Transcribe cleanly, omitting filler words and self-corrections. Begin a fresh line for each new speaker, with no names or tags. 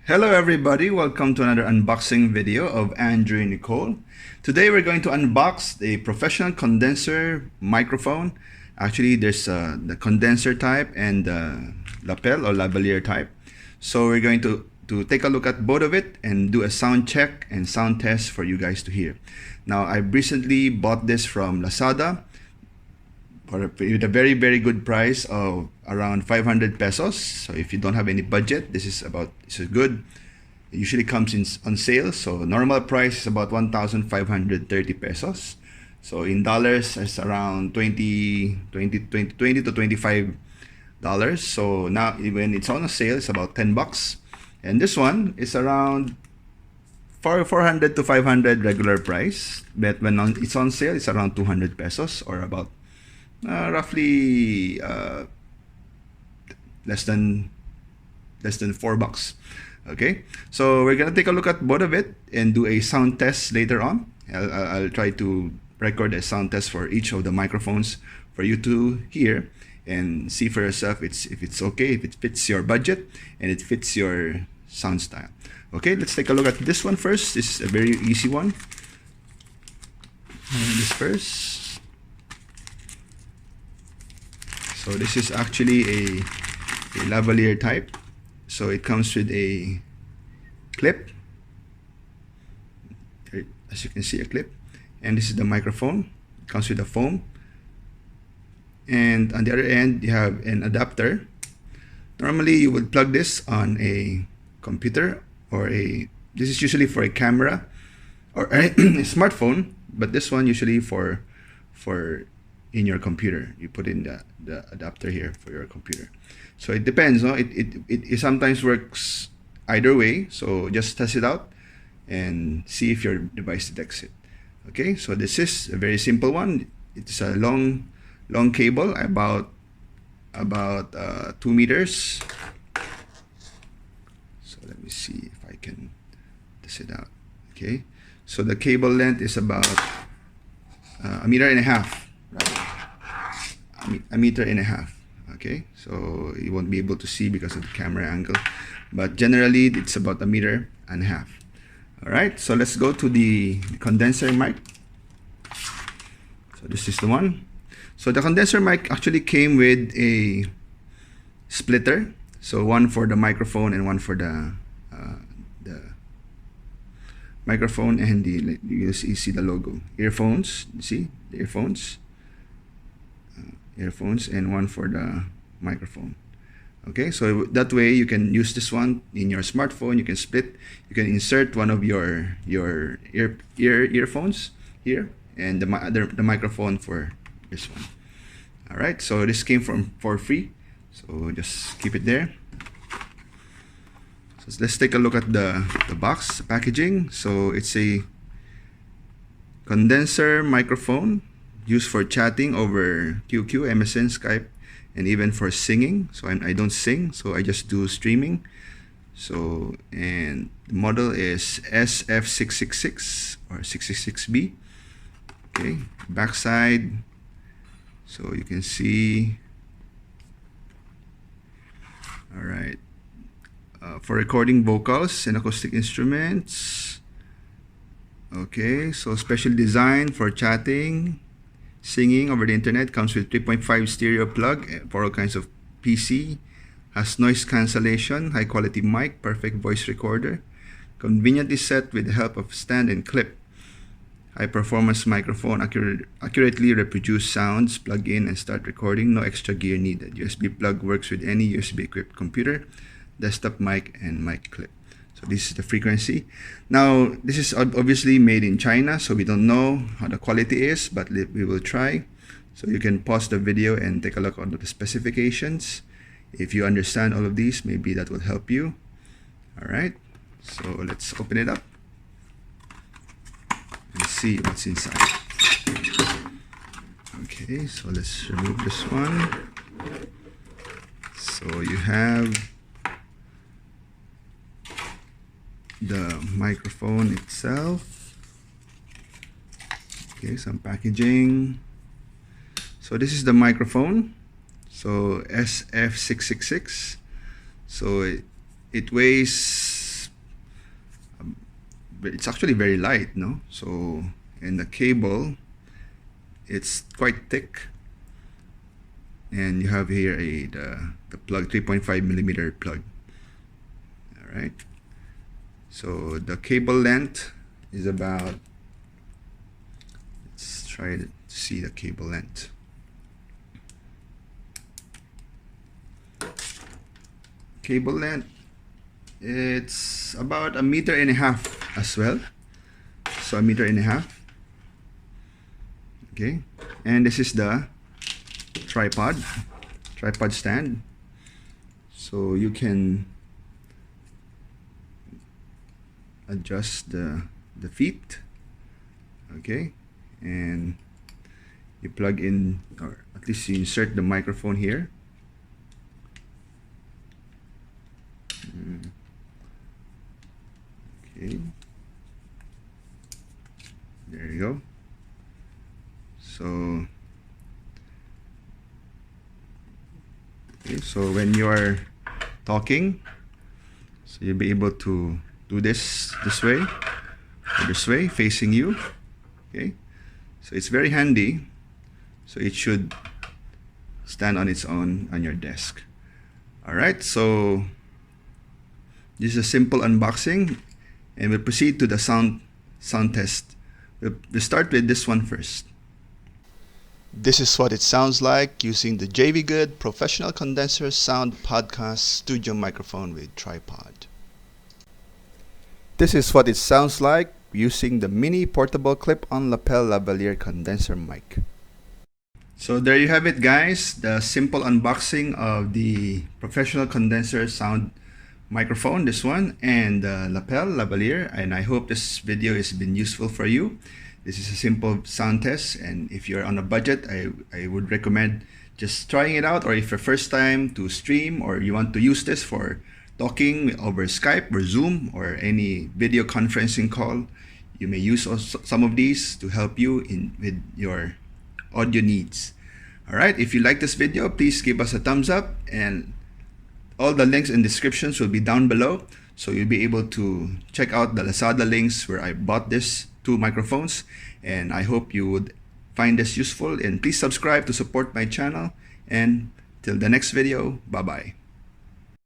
Hello everybody, welcome to another unboxing video of Andrew and Nicole. Today we're going to unbox a professional condenser microphone. Actually there's the condenser type and the lapel or lavalier type. So we're going to take a look at both of it and do a sound check and sound test for you guys to hear. Now I recently bought this from Lazada with a very good price of around 500 pesos. So if you don't have any budget, this is good. It usually comes on sale. So normal price is about 1,530 pesos. So in dollars, it's around 20 to 25 dollars. So now when it's on a sale, it's about 10 bucks. And this one is around 400 to 500 regular price. But when it's on sale, it's around 200 pesos or about roughly less than $4. Okay, so we're gonna take a look at both of it and do a sound test later on. I'll try to record a sound test for each of the microphones for you to hear and see for yourself if it's okay, if it fits your budget and it fits your sound style. Okay, let's take a look at this one first. This is a very easy one. This first. So this is actually a lavalier type. So it comes with a clip. As you can see, a clip. And this is the microphone. It comes with a foam. And on the other end, you have an adapter. Normally, you would plug this on a computer or this is usually for a camera or a smartphone, but this one usually for in your computer. You put in the adapter here for your computer. So it depends, no? It sometimes works either way. So just test it out and see if your device detects it. Okay, so this is a very simple one. It's a long cable, about 2 meters. So let me see if I can test it out. Okay, so the cable length is about a meter and a half. A meter and a half. Okay, so you won't be able to see because of the camera angle, but generally it's about a meter and a half. All right, so let's go to the condenser mic. So this is the one. So the condenser mic actually came with a splitter, so one for the microphone and one for the microphone and you see the logo. Earphones, you see the earphones and one for the microphone. Okay, so that way you can use this one in your smartphone. You can split, you can insert one of your earphones here and the microphone for this one. All right, so this came for free, so just keep it there. So let's take a look at the box, the packaging. So it's a condenser microphone used for chatting over QQ, MSN, Skype, and even for singing. So I don't sing, so I just do streaming. So, and the model is SF666 or 666B. Okay, backside. So you can see. All right. For recording vocals and acoustic instruments. Okay, so special design for chatting, singing over the internet. Comes with 3.5 stereo plug for all kinds of PC. Has noise cancellation, high quality mic, perfect voice recorder. Conveniently set with the help of stand and clip. High performance microphone, accurately reproduce sounds, plug in and start recording. No extra gear needed. USB plug works with any USB equipped computer, desktop mic and mic clip. So this is the frequency. Now this is obviously made in China, so we don't know how the quality is, but we will try. So you can pause the video and take a look at the specifications. If you understand all of these, maybe that will help you. All right, so let's open it up and see what's inside. Okay, so let's remove this one. So you have the microphone itself. Okay, some packaging. So this is the microphone. So SF666. So it weighs it's actually very light, no? So, and the cable, it's quite thick. And you have here the plug, 3.5 millimeter plug. All right. So the cable length is about, let's try to see the cable length. Cable length, it's about 1.5 meters as well. So 1.5 meters. Okay. And this is the tripod stand. So you can adjust the feet. Okay. And you plug in, or at least you insert the microphone here. Okay, there you go. So okay, so when you are talking, so you'll be able to do this way or this way facing you. Okay, so it's very handy. So it should stand on its own on your desk. All right, so this is a simple unboxing, and we'll proceed to the sound test. We'll start with this one first. This is what it sounds like using the JVGood Professional Condenser Sound Podcast Studio Microphone with tripod. This is what it sounds like using the mini portable clip-on lapel lavalier condenser mic. So there you have it, guys, the simple unboxing of the Professional Condenser Sound microphone, this one, and the lapel lavalier, and I hope this video has been useful for you. This is a simple sound test, and if you're on a budget, I would recommend just trying it out, or if your first time to stream or you want to use this for talking over Skype or Zoom or any video conferencing call, you may use also some of these to help you with your audio needs. All right, if you like this video, please give us a thumbs up, and all the links and descriptions will be down below, so you'll be able to check out the Lazada links where I bought this 2 microphones, and I hope you would find this useful, and please subscribe to support my channel, and till the next video, bye bye.